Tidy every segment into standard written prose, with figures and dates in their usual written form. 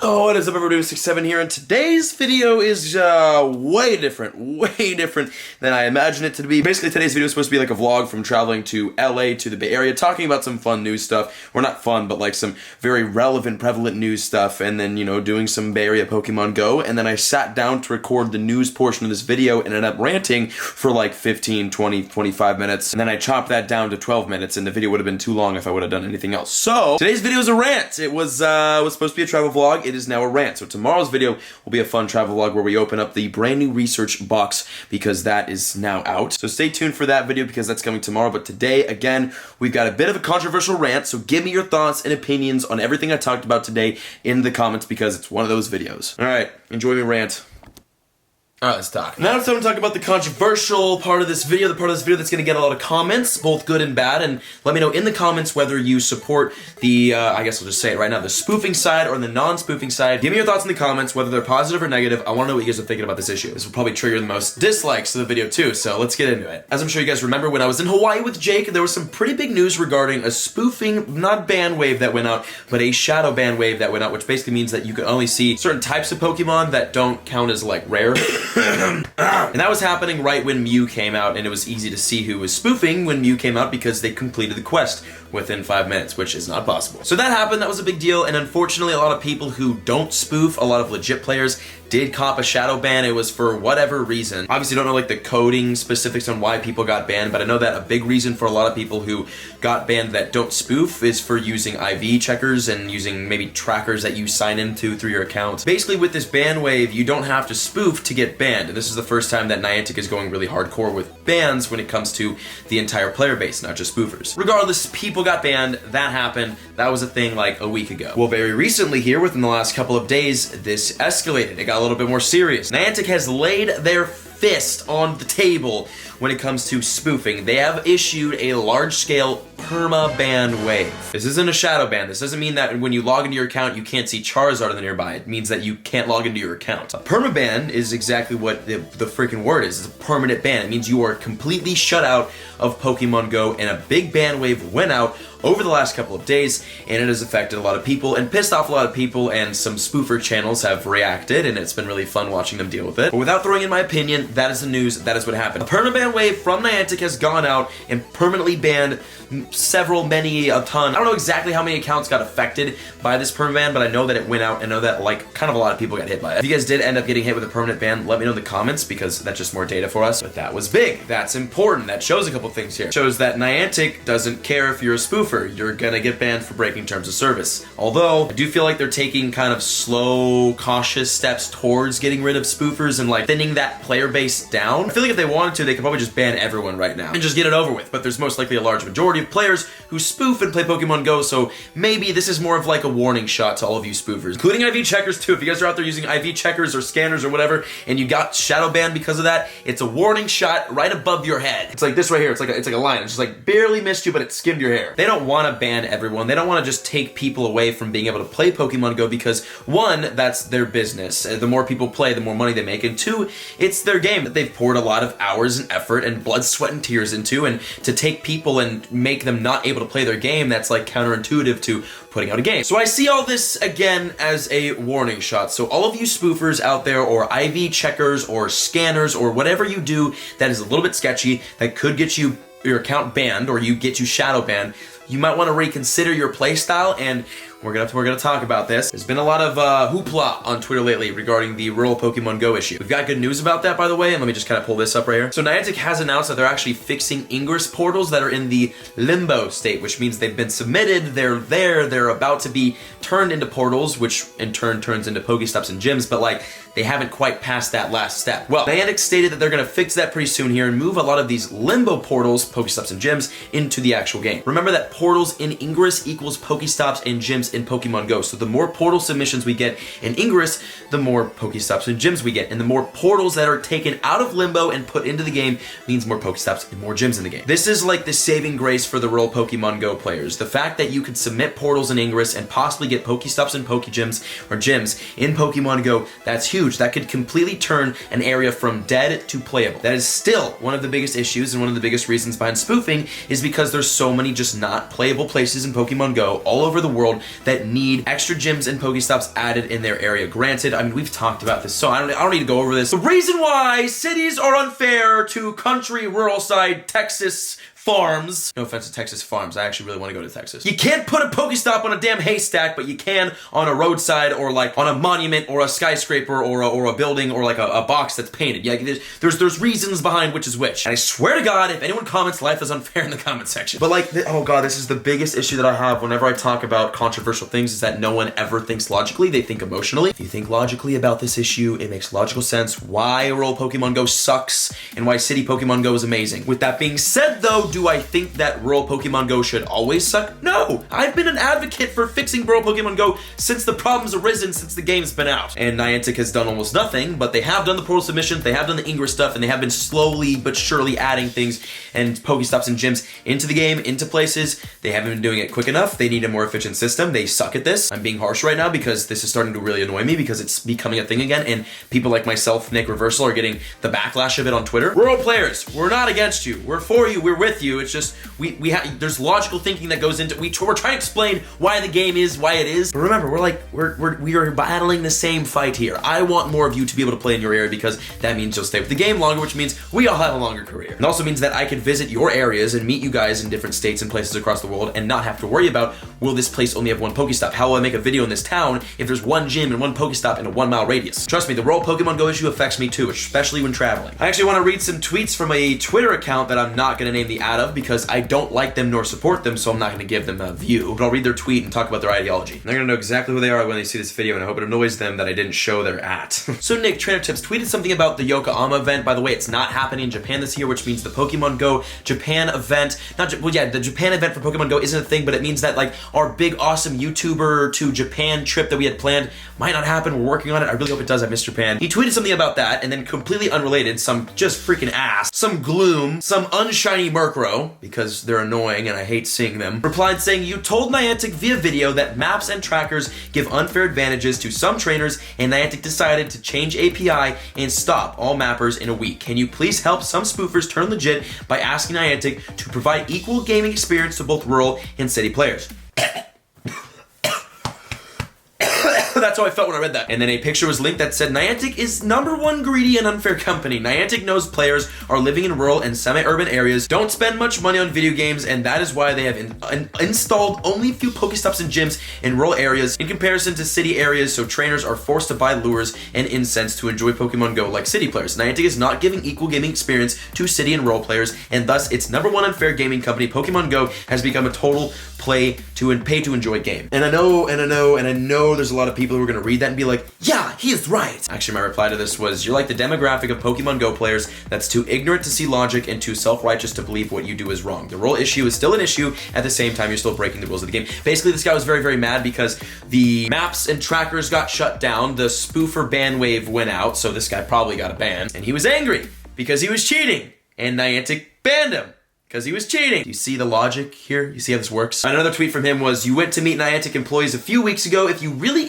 Oh, what is up, everybody? 67 here, and today's video is way different than I imagined it to be. Basically, today's video is supposed to be like a vlog from traveling to LA to the Bay Area, talking about some fun news stuff. Or not fun, but like some very relevant, prevalent news stuff, and then, you know, doing some Bay Area Pokemon Go. And then I sat down to record the news portion of this video and ended up ranting for like 15, 20, 25 minutes. And then I chopped that down to 12 minutes, and the video would have been too long if I would have done anything else. So, today's video is a rant. It was supposed to be a travel vlog. It is now a rant. So tomorrow's video will be a fun travel vlog where we open up the brand new research box because that is now out. So stay tuned for that video because that's coming tomorrow. But today, again, we've got a bit of a controversial rant. So give me your thoughts and opinions on everything I talked about today in the comments because it's one of those videos. All right, enjoy my rant. Alright, let's talk. Now it's time to talk about the controversial part of this video, the part of this video that's going to get a lot of comments, both good and bad, and let me know in the comments whether you support the, I guess I'll just say it right now, the spoofing side or the non-spoofing side. Give me your thoughts in the comments, whether they're positive or negative. I want to know what you guys are thinking about this issue. This will probably trigger the most dislikes to the video too, so let's get into it. As I'm sure you guys remember, when I was in Hawaii with Jake, there was some pretty big news regarding a spoofing, not ban wave that went out, but a shadow ban wave that went out, which basically means that you can only see certain types of Pokemon that don't count as like rare. And that was happening right when Mew came out, and it was easy to see who was spoofing when Mew came out because they completed the quest within 5 minutes, which is not possible. So that happened, that was a big deal, and unfortunately a lot of people who don't spoof, a lot of legit players, did cop a shadow ban. It was for whatever reason. Obviously don't know like the coding specifics on why people got banned, but I know that a big reason for a lot of people who got banned that don't spoof is for using IV checkers and using maybe trackers that you sign into through your account. Basically with this ban wave, you don't have to spoof to get banned, and this is the first time that Niantic is going really hardcore with bans when it comes to the entire player base, not just spoofers. Regardless, people got banned, that happened, that was a thing like a week ago. Well, very recently here, within the last couple of days, this escalated. It got a little bit more serious. Niantic has laid their fist on the table when it comes to spoofing. They have issued a large-scale perma-ban wave. This isn't a shadow ban. This doesn't mean that when you log into your account, you can't see Charizard in the nearby. It means that you can't log into your account. A perma-ban is exactly what the freaking word is. It's a permanent ban. It means you are completely shut out of Pokemon Go, and a big ban wave went out over the last couple of days, and it has affected a lot of people and pissed off a lot of people, and some spoofer channels have reacted, and it's been really fun watching them deal with it. But without throwing in my opinion, that is the news, that is what happened. A perma-ban wave from Niantic has gone out and permanently banned a ton. I don't know exactly how many accounts got affected by this perma ban, but I know that it went out, and I know that like kind of a lot of people got hit by it. If you guys did end up getting hit with a permanent ban, let me know in the comments because that's just more data for us. But that was big. That's important. That shows a couple things here. It shows that Niantic doesn't care if you're a spoofer. You're gonna get banned for breaking terms of service. Although I do feel like they're taking kind of slow, cautious steps towards getting rid of spoofers and like thinning that player base down. I feel like if they wanted to, they could probably just ban everyone right now and just get it over with. But there's most likely a large majority of players who spoof and play Pokemon Go, so maybe this is more of like a warning shot to all of you spoofers, including IV checkers too. If you guys are out there using IV checkers or scanners or whatever, and you got shadow banned because of that, it's a warning shot right above your head. It's like this right here. It's like a line. It's just like barely missed you, but it skimmed your hair. They don't want to ban everyone. They don't want to just take people away from being able to play Pokemon Go because one, that's their business. The more people play, the more money they make, and two, it's their game that they've poured a lot of hours and effort and blood, sweat, and tears into, and to take people and make them not able to play their game, that's like counterintuitive to putting out a game. So I see all this again as a warning shot. So all of you spoofers out there, or IV checkers or scanners or whatever you do that is a little bit sketchy, that could get you your account banned or get you shadow banned, you might want to reconsider your playstyle, and we're gonna talk about this. There's been a lot of hoopla on Twitter lately regarding the rural Pokemon Go issue. We've got good news about that, by the way, and let me just kind of pull this up right here. So Niantic has announced that they're actually fixing Ingress portals that are in the limbo state, which means they've been submitted, they're about to be turned into portals, which in turn turns into Pokestops and gyms, but like, they haven't quite passed that last step. Well, Niantic stated that they're gonna fix that pretty soon here and move a lot of these limbo portals, Pokestops and gyms, into the actual game. Remember that portals in Ingress equals Pokestops and gyms in Pokemon Go. So the more portal submissions we get in Ingress, the more Pokestops and gyms we get. And the more portals that are taken out of limbo and put into the game means more Pokestops and more gyms in the game. This is like the saving grace for the rural Pokemon Go players. The fact that you could submit portals in Ingress and possibly get Pokestops and Pokegems or gyms in Pokemon Go, that's huge. That could completely turn an area from dead to playable. That is still one of the biggest issues and one of the biggest reasons behind spoofing is because there's so many just not playable places in Pokemon Go all over the world that need extra gyms and Pokestops added in their area. Granted, I mean, we've talked about this, so I don't need to go over this. The reason why cities are unfair to country, rural side, Texas farms. No offense to Texas farms. I actually really want to go to Texas. You can't put a Pokestop on a damn haystack, but you can on a roadside or like on a monument or a skyscraper or a building or like a box that's painted. Yeah, there's reasons behind which is which. And I swear to God, if anyone comments life is unfair in the comment section. But like, oh God, this is the biggest issue that I have whenever I talk about controversial things is that no one ever thinks logically. They think emotionally. If you think logically about this issue, it makes logical sense why rural Pokemon Go sucks and why city Pokemon Go is amazing. With that being said though, do I think that rural Pokemon Go should always suck? No! I've been an advocate for fixing rural Pokemon Go since the problem's arisen since the game's been out. And Niantic has done almost nothing, but they have done the portal submissions, they have done the Ingress stuff, and they have been slowly but surely adding things and Pokestops and gyms into the game, into places. They haven't been doing it quick enough. They need a more efficient system. They suck at this. I'm being harsh right now because this is starting to really annoy me because it's becoming a thing again, and people like myself, Nick Reversal, are getting the backlash of it on Twitter. Rural players, we're not against you. We're for you. We're with you. It's just there's logical thinking that goes into we're trying to explain why the game is why it is. But remember, we are battling the same fight here. I want more of you to be able to play in your area because that means you'll stay with the game longer, which means we all have a longer career. It also means that I can visit your areas and meet you guys in different states and places across the world and not have to worry about, will this place only have one Pokestop? How will I make a video in this town if there's one gym and one Pokestop in a 1 mile radius? Trust me, the rural Pokemon Go issue affects me too, especially when traveling. I actually want to read some tweets from a Twitter account that I'm not going to name the ad of because I don't like them nor support them, so I'm not going to give them a view, but I'll read their tweet and talk about their ideology. They're going to know exactly who they are when they see this video, and I hope it annoys them that I didn't show their at. So Nick, Trainer Tips, tweeted something about the Yokohama event. By the way, it's not happening in Japan this year, which means the Pokemon Go Japan event, the Japan event for Pokemon Go isn't a thing, but it means that like our big awesome YouTuber to Japan trip that we had planned might not happen. We're working on it. I really hope it does. I miss Japan. He tweeted something about that, and then completely unrelated, some just freaking ass, some gloom, some unshiny Murkrow, because they're annoying and I hate seeing them, replied saying, "You told Niantic via video that maps and trackers give unfair advantages to some trainers, and Niantic decided to change API and stop all mappers in a week. Can you please help some spoofers turn legit by asking Niantic to provide equal gaming experience to both rural and city players?" That's how I felt when I read that. And then a picture was linked that said, "Niantic is #1 greedy and unfair company. Niantic knows players are living in rural and semi-urban areas, don't spend much money on video games, and that is why they have installed only a few Pokestops and gyms in rural areas in comparison to city areas, so trainers are forced to buy lures and incense to enjoy Pokemon Go like city players. Niantic is not giving equal gaming experience to city and rural players, and thus its #1 unfair gaming company, Pokemon Go, has become a total pay to enjoy game." And I know there's a lot of people who are going to read that and be like, yeah, he is right. Actually, my reply to this was, "You're like the demographic of Pokemon Go players that's too ignorant to see logic and too self-righteous to believe what you do is wrong. The rule issue is still an issue. At the same time, you're still breaking the rules of the game." Basically, this guy was very, very mad because the maps and trackers got shut down. The spoofer ban wave went out, so this guy probably got a ban. And he was angry because he was cheating. And Niantic banned him because he was cheating. Do you see the logic here? You see how this works? Another tweet from him was, "You went to meet Niantic employees a few weeks ago. If you really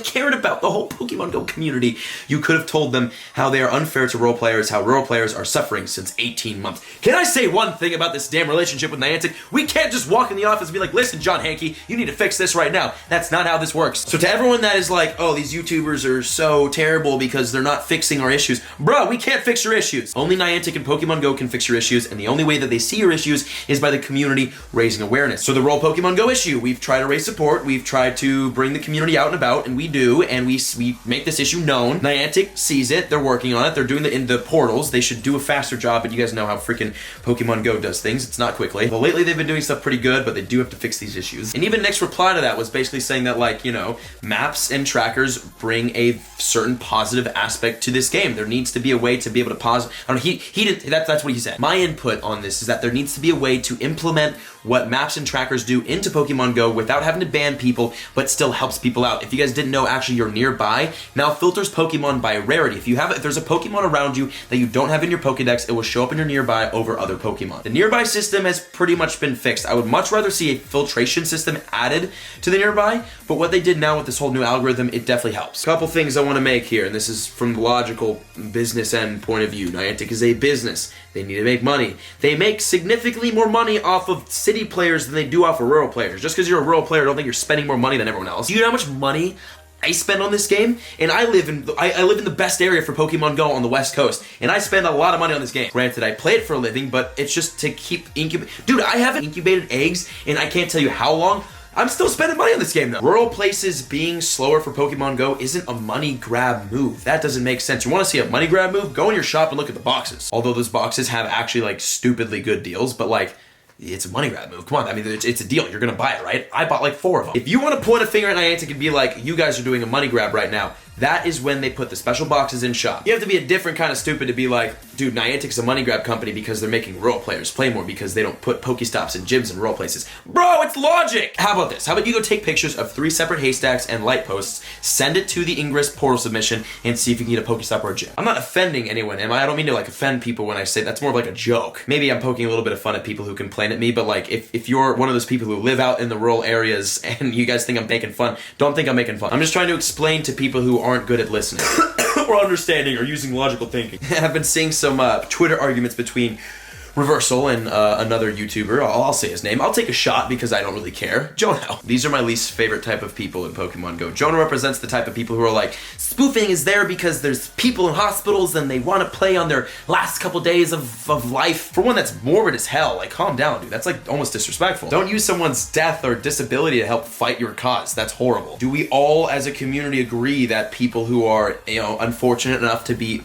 cared about the whole Pokemon Go community, you could have told them how they are unfair to rural players, how rural players are suffering since 18 months. Can I say one thing about this damn relationship with Niantic? We can't just walk in the office and be like, "Listen, John Hankey, you need to fix this right now." That's not how this works. So to everyone that is like, "Oh, these YouTubers are so terrible because they're not fixing our issues." Bro, we can't fix your issues. Only Niantic and Pokemon Go can fix your issues, and the only way that they see your issues is by the community raising awareness. So the rural Pokemon Go issue, we've tried to raise support, we've tried to bring the community out and about, and we do, and we make this issue known. Niantic sees it, they're working on it, they're doing it in the portals. They should do a faster job, but you guys know how freaking Pokemon Go does things. It's not quickly. Well, lately they've been doing stuff pretty good, but they do have to fix these issues. And even Nick's reply to that was basically saying that, like, you know, maps and trackers bring a certain positive aspect to this game. There needs to be a way to be able to pause. I don't know, he did, that's what he said. My input on this is that there needs to be a way to implement what maps and trackers do into Pokemon Go without having to ban people, but still helps people out. If you guys didn't know, actually you're nearby now filters Pokemon by rarity. If there's a Pokemon around you that you don't have in your Pokedex, it will show up in your nearby over other Pokemon. The nearby system has pretty much been fixed. I would much rather see a filtration system added to the nearby, but what they did now with this whole new algorithm, it definitely helps. Couple things I want to make here, and this is from the logical business end point of view. Niantic is a business. They need to make money. They make significantly more money off of city players than they do off of rural players. Just because you're a rural player, I don't think you're spending more money than everyone else. Do you know how much money I spend on this game? And I live in the best area for Pokemon Go on the West Coast, and I spend a lot of money on this game. Granted, I play it for a living, but it's just to keep incubating. Dude, I haven't incubated eggs, and I can't tell you how long. I'm still spending money on this game though. Rural places being slower for Pokemon Go isn't a money grab move. That doesn't make sense. You want to see a money grab move? Go in your shop and look at the boxes. Although those boxes have actually like stupidly good deals, but like, it's a money grab move. Come on, I mean, it's a deal. You're gonna buy it, right? I bought like 4 of them. If you want to point a finger at Niantic and be like, you guys are doing a money grab right now, that is when they put the special boxes in shop. You have to be a different kind of stupid to be like, dude, Niantic's a money grab company because they're making rural players play more because they don't put Pokestops and gyms in rural places. Bro, it's logic! How about this? How about you go take pictures of 3 separate haystacks and light posts, send it to the Ingress portal submission, and see if you can get a Pokestop or a gym. I'm not offending anyone, am I? I don't mean to like offend people when I say that's more of like a joke. Maybe I'm poking a little bit of fun at people who complain at me, but like if you're one of those people who live out in the rural areas and you guys think I'm making fun, don't think I'm making fun. I'm just trying to explain to people who aren't good at listening or understanding or using logical thinking. I've been seeing some Twitter arguments between Reversal and another YouTuber. I'll say his name. I'll take a shot because I don't really care. Jono. These are my least favorite type of people in Pokemon Go. Jono represents the type of people who are like, spoofing is there because there's people in hospitals and they want to play on their last couple days of life. For one, that's morbid as hell. Like, calm down, dude. That's like almost disrespectful. Don't use someone's death or disability to help fight your cause. That's horrible. Do we all as a community agree that people who are, you know, unfortunate enough to be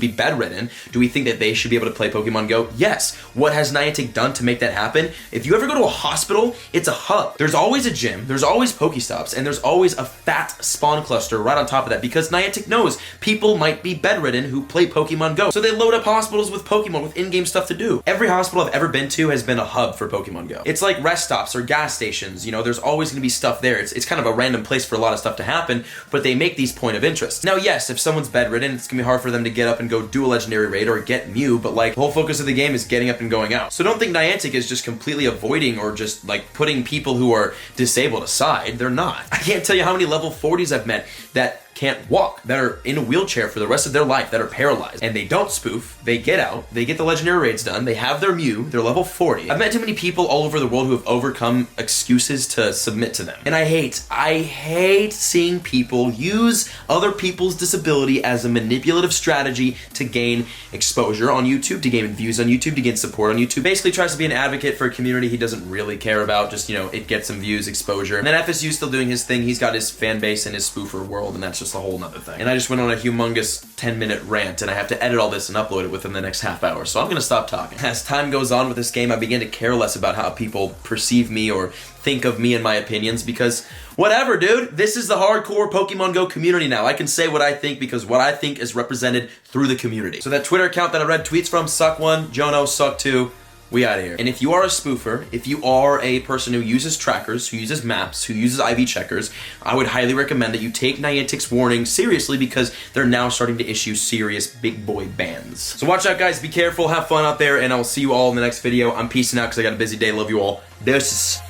bedridden, do we think that they should be able to play Pokemon Go? Yes. What has Niantic done to make that happen? If you ever go to a hospital, it's a hub. There's always a gym, there's always Pokestops, and there's always a fat spawn cluster right on top of that because Niantic knows people might be bedridden who play Pokemon Go. So they load up hospitals with Pokemon, with in-game stuff to do. Every hospital I've ever been to has been a hub for Pokemon Go. It's like rest stops or gas stations, you know, there's always gonna be stuff there. It's kind of a random place for a lot of stuff to happen, but they make these point of interest. Now, yes, if someone's bedridden, it's gonna be hard for them to get up and go do a legendary raid or get Mew, but like, the whole focus of the game is getting up and going out. So don't think Niantic is just completely avoiding or just like putting people who are disabled aside. They're not. I can't tell you how many level 40s I've met that can't walk, that are in a wheelchair for the rest of their life, that are paralyzed, and they don't spoof, they get out, they get the legendary raids done, they have their Mew, they're level 40. I've met too many people all over the world who have overcome excuses to submit to them. And I hate seeing people use other people's disability as a manipulative strategy to gain exposure on YouTube, to gain views on YouTube, to gain support on YouTube. Basically tries to be an advocate for a community he doesn't really care about, just, you know, it gets some views, exposure. And then FSU's still doing his thing, he's got his fan base and his spoofer world, and that's just a whole nother thing. And I just went on a humongous 10-minute rant, and I have to edit all this and upload it within the next half hour, so I'm gonna stop talking. As time goes on with this game, I begin to care less about how people perceive me or think of me and my opinions, because whatever, dude. This is the hardcore Pokemon Go community now. I can say what I think because what I think is represented through the community. So that Twitter account that I read tweets from, suck one, Jono, suck two. We out of here. And if you are a spoofer, if you are a person who uses trackers, who uses maps, who uses IV checkers, I would highly recommend that you take Niantic's warning seriously because they're now starting to issue serious big boy bans. So watch out, guys. Be careful. Have fun out there, and I will see you all in the next video. I'm peacing out because I got a busy day. Love you all. Deuces.